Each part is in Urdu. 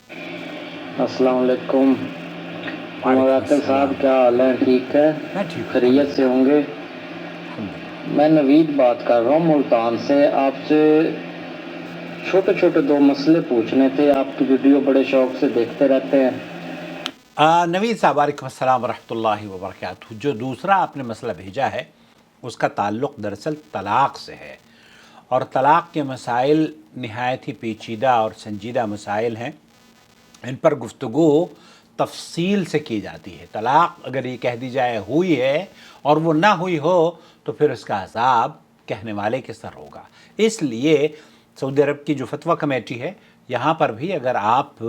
السلام علیکم وعلیکم عاقل صاحب، السلام۔ کیا حال ہے؟ ٹھیک ہے؟ میں ٹھیک ہوں، خیریت سے ہوں گے؟ الحمدللہ۔ میں نوید بات کر رہا ہوں ملتان سے۔ آپ سے چھوٹے چھوٹے دو مسئلے پوچھنے تھے، آپ کی ویڈیو بڑے شوق سے دیکھتے رہتے ہیں۔ نوید صاحب وعلیکم السلام ورحمۃ اللہ وبرکاتہ۔ جو دوسرا آپ نے مسئلہ بھیجا ہے اس کا تعلق دراصل طلاق سے ہے، اور طلاق کے مسائل نہایت ہی پیچیدہ اور سنجیدہ مسائل ہیں۔ ان پر گفتگو تفصیل سے کی جاتی ہے۔ طلاق اگر یہ کہہ دی جائے ہوئی ہے اور وہ نہ ہوئی ہو تو پھر اس کا عذاب کہنے والے کے سر ہوگا۔ اس لیے سعودی عرب کی جو فتویٰ کمیٹی ہے، یہاں پر بھی اگر آپ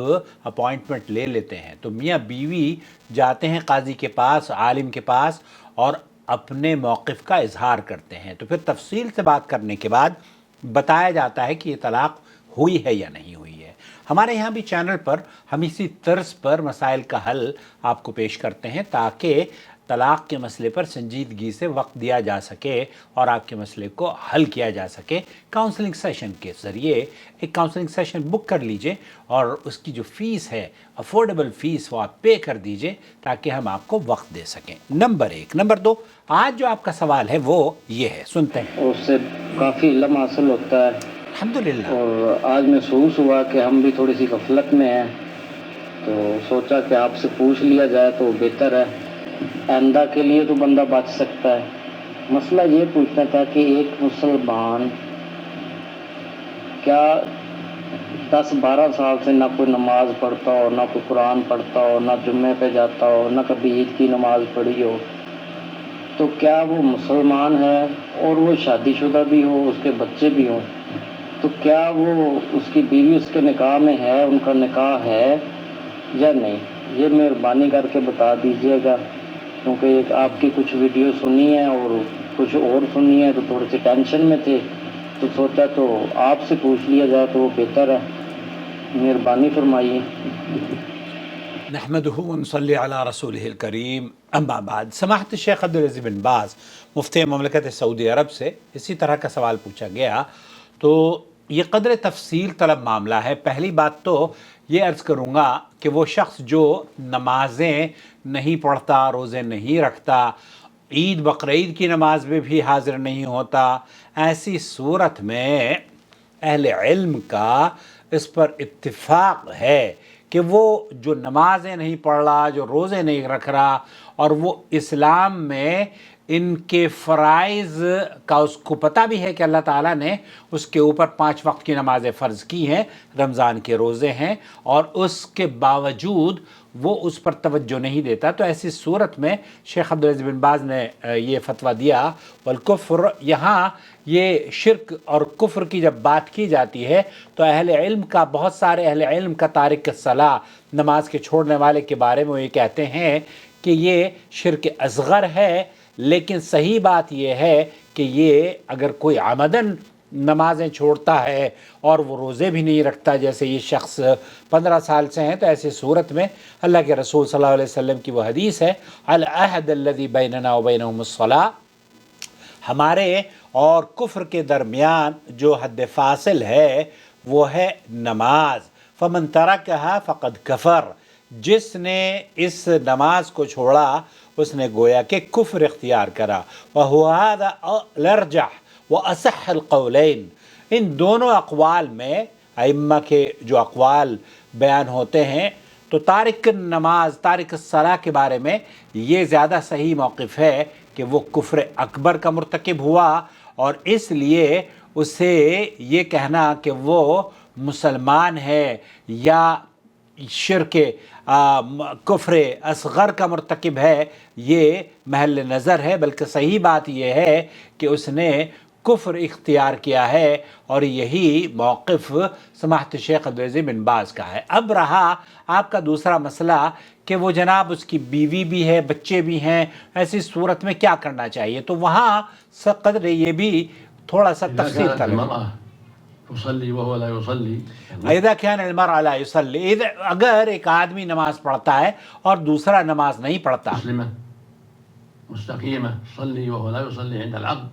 اپوائنٹمنٹ لے لیتے ہیں تو میاں بیوی جاتے ہیں قاضی کے پاس، عالم کے پاس، اور اپنے موقف کا اظہار کرتے ہیں، تو پھر تفصیل سے بات کرنے کے بعد بتایا جاتا ہے کہ یہ طلاق ہوئی ہے یا نہیں ہوئی ہے۔ ہمارے یہاں بھی چینل پر ہم اسی طرز پر مسائل کا حل آپ کو پیش کرتے ہیں تاکہ طلاق کے مسئلے پر سنجیدگی سے وقت دیا جا سکے اور آپ کے مسئلے کو حل کیا جا سکے۔ کاؤنسلنگ سیشن کے ذریعے ایک کاؤنسلنگ سیشن بک کر لیجئے اور اس کی جو فیس ہے، افورڈیبل فیس، وہ آپ پے کر دیجئے تاکہ ہم آپ کو وقت دے سکیں۔ نمبر 1۔ نمبر 2، آج جو آپ کا سوال ہے وہ یہ ہے، سنتے ہیں۔ اس سے کافی علم حاصل ہوتا ہے، الحمدللہ۔ اور آج محسوس ہوا کہ ہم بھی تھوڑی سی غفلت میں ہیں، تو سوچا کہ آپ سے پوچھ لیا جائے تو بہتر ہے، آئندہ کے لیے تو بندہ بچ سکتا ہے۔ مسئلہ یہ پوچھنا تھا کہ ایک مسلمان کیا 10-12 سال سے نہ کوئی نماز پڑھتا ہو، نہ کوئی قرآن پڑھتا ہو، نہ جمعے پہ جاتا ہو، نہ کبھی عید کی نماز پڑھی ہو، تو کیا وہ مسلمان ہے اور وہ شادی شدہ بھی ہو، اس کے بچے بھی ہوں، تو کیا وہ اس کی بیوی اس کے نکاح میں ہے، ان کا نکاح ہے یا نہیں؟ یہ مہربانی کر کے بتا دیجیے گا، کیونکہ ایک آپ کی کچھ ویڈیو سنی ہے اور کچھ اور سنی ہے، تو تھوڑے سے ٹینشن میں تھے، تو سوچا تو آپ سے پوچھ لیا جائے تو وہ بہتر ہے۔ مہربانی فرمائیے۔ نحمدہ ونصلی علی رسولہ الکریم، اما بعد۔ سماحت الشیخ عبدالعزیز بن باز مفتی مملکت سعودی عرب سے اسی طرح کا سوال پوچھا گیا، تو یہ قدر تفصیل طلب معاملہ ہے۔ پہلی بات تو یہ عرض کروں گا کہ وہ شخص جو نمازیں نہیں پڑھتا، روزے نہیں رکھتا، عید بقرعید کی نماز میں بھی حاضر نہیں ہوتا، ایسی صورت میں اہل علم کا اس پر اتفاق ہے کہ وہ جو نمازیں نہیں پڑھ رہا، جو روزے نہیں رکھ رہا، اور وہ اسلام میں ان کے فرائض کا اس کو پتہ بھی ہے کہ اللہ تعالیٰ نے اس کے اوپر 5 وقت کی نمازیں فرض کی ہیں، رمضان کے روزے ہیں، اور اس کے باوجود وہ اس پر توجہ نہیں دیتا، تو ایسی صورت میں شیخ عبدالعزیز بن باز نے یہ فتویٰ دیا۔ والکفر، یہاں یہ شرک اور کفر کی جب بات کی جاتی ہے تو اہل علم کا، بہت سارے اہل علم کا تارک الصلاۃ، نماز کے چھوڑنے والے کے بارے میں یہ کہتے ہیں کہ یہ شرک اصغر ہے، لیکن صحیح بات یہ ہے کہ یہ اگر کوئی عمدن نمازیں چھوڑتا ہے اور وہ روزے بھی نہیں رکھتا، جیسے یہ شخص 15 سال سے ہیں، تو ایسی صورت میں اللہ کے رسول صلی اللہ علیہ وسلم کی وہ حدیث ہے، العہد الذی بیننا وبینہم الصلاۃ، ہمارے اور کفر کے درمیان جو حد فاصل ہے وہ ہے نماز، فمن ترکہا فقد کفر، جس نے اس نماز کو چھوڑا اس نے گویا کہ کفر اختیار کرا۔ وَهُوَ هَذَا الْأَرْجَحُ وَأَصَحُّ الْقَوْلَيْنِ، ان دونوں اقوال میں، ائمہ کے جو اقوال بیان ہوتے ہیں، تو تارک نماز، تارک الصلاۃ کے بارے میں یہ زیادہ صحیح موقف ہے کہ وہ کفر اکبر کا مرتکب ہوا، اور اس لیے اسے یہ کہنا کہ وہ مسلمان ہے یا شرک کفر اصغر کا مرتکب ہے، یہ محل نظر ہے، بلکہ صحیح بات یہ ہے کہ اس نے کفر اختیار کیا ہے، اور یہی موقف سماحت شیخ عبدالعزیز بن باز کا ہے۔ اب رہا آپ کا دوسرا مسئلہ کہ وہ جناب اس کی بیوی بھی ہے، بچے بھی ہیں، ایسی صورت میں کیا کرنا چاہیے، تو وہاں قدر یہ بھی تھوڑا سا تفصیل طلب۔ يصلي وهو لا يصلي، اذا كان المرء لا يصلي، اگر ایک آدمی نماز پڑھتا ہے اور دوسرا نماز نہیں پڑھتا، مسلمة مستقيمة تصلي وهو لا يصلي عند العقد،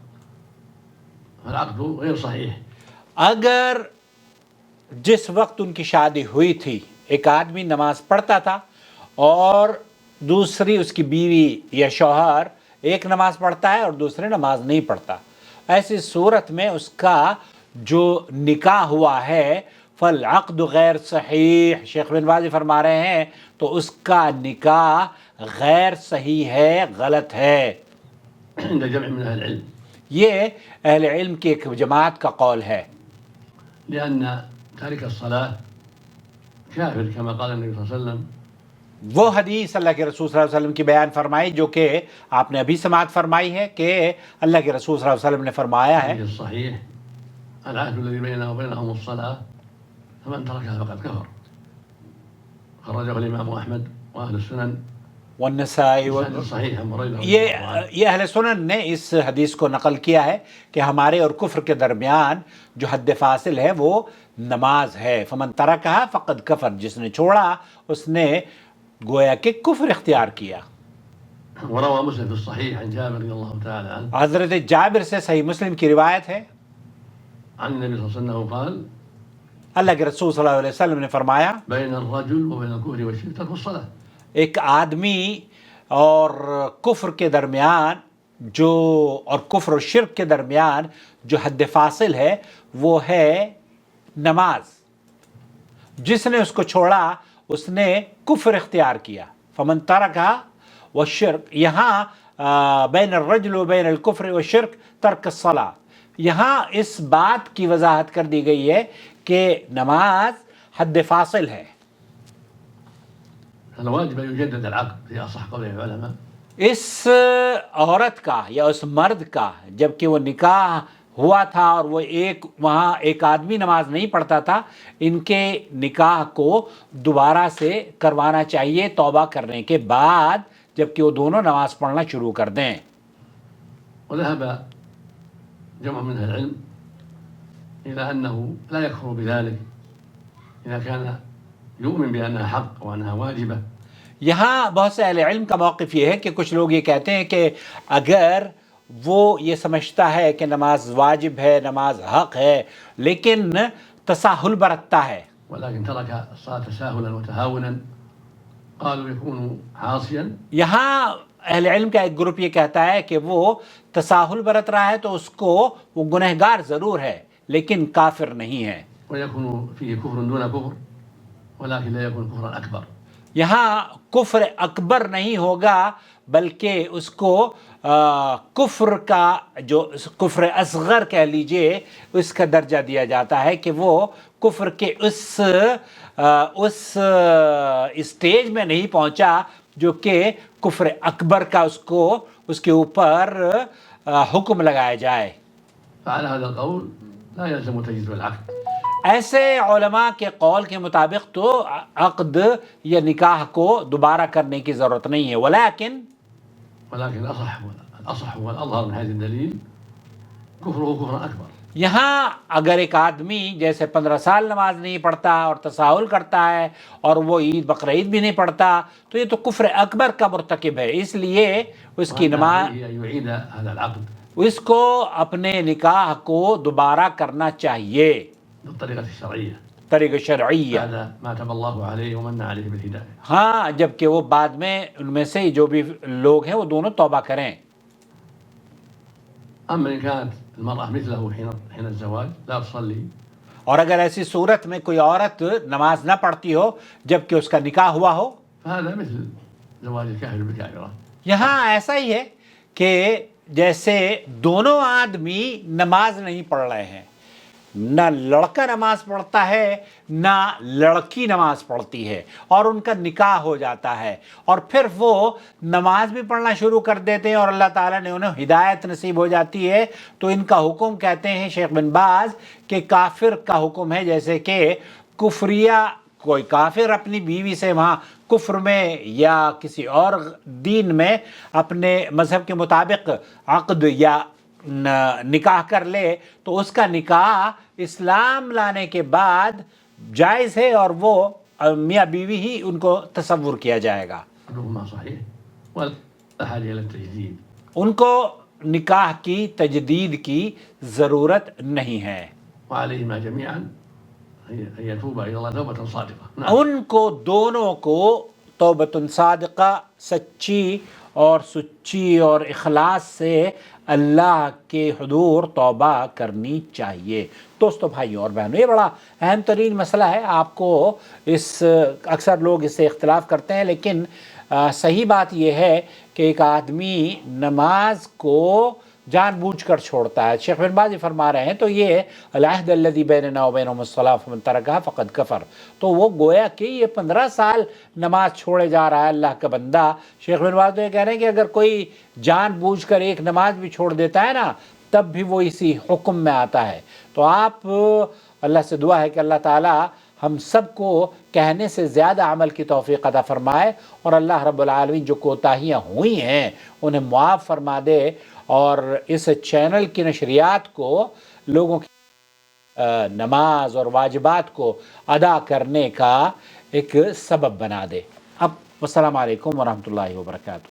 فالعقد غير صحيح۔ اگر جس وقت ان کی شادی ہوئی تھی ایک آدمی نماز پڑھتا تھا اور دوسری اس کی بیوی یا شوہر ایک نماز پڑھتا ہے اور دوسرے نماز نہیں پڑھتا، ایسی صورت میں اس کا جو نکاح ہوا ہے فالعقد غیر صحیح، شیخ بن باز فرما رہے ہیں تو اس کا نکاح غیر صحیح ہے، غلط ہے۔ عند جمع من أهل العلم، یہ اہل علم کی ایک جماعت کا قول ہے، لأن تارك الصلاة كافر كما قال النبي صلى الله عليه وسلم. وہ حدیث اللہ کے رسول صلی اللہ علیہ وسلم کی بیان فرمائی جو کہ آپ نے ابھی سماعت فرمائی ہے کہ اللہ کے رسول صلی اللہ علیہ وسلم نے فرمایا ہے الحديث الصحيح العهد الذي بيننا وبينهم الصلاة فمن تركها فقد كفر. خرجه الإمام أحمد وأهل السنن والنسائی بسند صحيح عن بريدة رضي یہ الله عنه. یہ اہل سنن نے اس حدیث کو نقل کیا ہے کہ ہمارے اور کفر کے درمیان جو حد فاصل ہے وہ نماز ہے، فمن ترکھا فقد کفر، جس نے چھوڑا اس نے گویا کہ کفر اختیار کیا۔ وروى مسلم في الصحيح عن جابر رضي الله تعالى عنه حضرت جابر سے صحیح مسلم کی روایت ہے، عن النبي صلى الله عليه وسلم قال اللہ کے رسول صلی اللہ علیہ وسلم نے فرمایا بين الرجل وبين الكفر والشرك ترك الصلاة. ایک آدمی اور کفر کے درمیان جو اور کفر و شرک کے درمیان جو حد فاصل ہے وہ ہے نماز، جس نے اس کو چھوڑا اس نے کفر اختیار کیا۔ فمن ترکھا والشرک، یہاں بین الرجل و بین الکفر والشرک ترک الصلاۃ، یہاں اس بات کی وضاحت کر دی گئی ہے کہ نماز حد فاصل ہے۔ الواجب أن يجدد العقد في أصح قول العلماء. اس عورت کا یا اس مرد کا جب کہ وہ نکاح ہوا تھا اور وہ وہاں ایک آدمی نماز نہیں پڑھتا تھا، ان کے نکاح کو دوبارہ سے کروانا چاہیے توبہ کرنے کے بعد، جب کہ وہ دونوں نماز پڑھنا شروع کر دیں۔ وذهب جمع من أهل العلم إلى أنه لا يكفر بذلك إذا كان يؤمن بأنها حق وأنها واجبة. یہاں بہت سے اہل علم کا موقف یہ ہے کہ کچھ لوگ یہ کہتے ہیں کہ اگر وہ یہ سمجھتا ہے کہ نماز واجب ہے، نماز حق ہے، لیکن تساہل برتتا ہے، ولكن ترك الصلاة تساهلا وتهاونا قالوا يكون عاصيا. یہاں اہل علم کا ایک گروپ یہ کہتا ہے کہ وہ تساہل برت رہا ہے تو اس کو وہ گنہگار ضرور ہے لیکن کافر نہیں ہے۔ ويكون فيه كفر دون كفر ولكن لا يكون كفرا أكبر. یہاں کفر اکبر نہیں ہوگا بلکہ اس کو کفر کا جو کفر اصغر کہہ لیجئے اس کا درجہ دیا جاتا ہے کہ وہ کفر کے اس اسٹیج میں نہیں پہنچا جو کہ کفر اکبر کا اس کے اوپر حکم لگایا جائے۔ فعلى هذا القول لا يلزم تجديد العقد. ایسے علماء کے قول کے مطابق تو عقد یا نکاح کو دوبارہ کرنے کی ضرورت نہیں ہے، ولكن الأصح والأظهر من هذا الدليل كفره كفرا أكبر. یہاں اگر ایک آدمی جیسے 15 سال نماز نہیں پڑھتا اور تساہل کرتا ہے اور وہ عید بقرعید بھی نہیں پڑھتا تو یہ تو کفر اکبر کا مرتکب ہے، اس لیے اس کی نماز يعيد هذا العقد اس کو اپنے نکاح کو دوبارہ کرنا چاہیے بالطريقة الشرعية طریقہ شرعیہ، بعد ما تاب الله عليه ومن عليه بالهداية. ہاں جبکہ وہ بعد میں ان میں سے جو بھی لوگ ہیں وہ دونوں توبہ کریں۔ أما إن كانت المرأة مثله حين الزواج لا تصلي اور اگر ایسی صورت میں کوئی عورت نماز نہ پڑھتی ہو جبکہ اس کا نکاح ہوا ہو، فهذا مثل زواج الكافر بالكافرة. یہاں ایسا ہی ہے کہ جیسے دونوں آدمی نماز نہیں پڑھ رہے ہیں، نہ لڑکا نماز پڑھتا ہے نہ لڑکی نماز پڑھتی ہے، اور ان کا نکاح ہو جاتا ہے اور پھر وہ نماز بھی پڑھنا شروع کر دیتے ہیں اور اللہ تعالیٰ نے انہیں ہدایت نصیب ہو جاتی ہے، تو ان کا حکم کہتے ہیں شیخ بن باز کہ کافر کا حکم ہے، جیسے کہ کفریہ کوئی کافر اپنی بیوی سے وہاں کفر میں یا کسی اور دین میں اپنے مذہب کے مطابق عقد یا نکاح کر لے تو اس کا نکاح اسلام لانے کے بعد جائز ہے اور وہ میاں بیوی ہی ان کو تصور کیا جائے گا، حكمهما صحيح ولا حاجة إلى التجديد. ان کو نکاح کی تجدید کی ضرورت نہیں ہے۔ وعليهما جميعا أن يتوب إلى الله توبة صادقة. نعم. ان کو دونوں کو توبۃ صادقہ سچی اور سچی اور اخلاص سے اللہ کے حضور توبہ کرنی چاہیے۔ دوستو بھائیوں اور بہنوں، یہ بڑا اہم ترین مسئلہ ہے۔ آپ کو اکثر لوگ اس سے اختلاف کرتے ہیں، لیکن صحیح بات یہ ہے کہ ایک آدمی نماز کو جان بوجھ کر چھوڑتا ہے۔ شیخ بن باز یہ فرما رہے ہیں تو یہ العہد الذی بیننا وبینہم الصلاۃ فمن ترکھا فقد کفر، تو وہ گویا کہ یہ 15 سال نماز چھوڑے جا رہا ہے اللہ کا بندہ۔ شیخ بن باز تو یہ کہہ رہے ہیں کہ اگر کوئی جان بوجھ کر ایک نماز بھی چھوڑ دیتا ہے نا، تب بھی وہ اسی حکم میں آتا ہے۔ تو آپ اللہ سے دعا ہے کہ اللہ تعالیٰ ہم سب کو کہنے سے زیادہ عمل کی توفیق عطا فرمائے، اور اللہ رب العالمین جو کوتاہیاں ہوئی ہیں انہیں معاف فرما دے، اور اس چینل کی نشریات کو لوگوں کی نماز اور واجبات کو ادا کرنے کا ایک سبب بنا دے۔ اب السلام علیکم ورحمۃ اللہ وبرکاتہ۔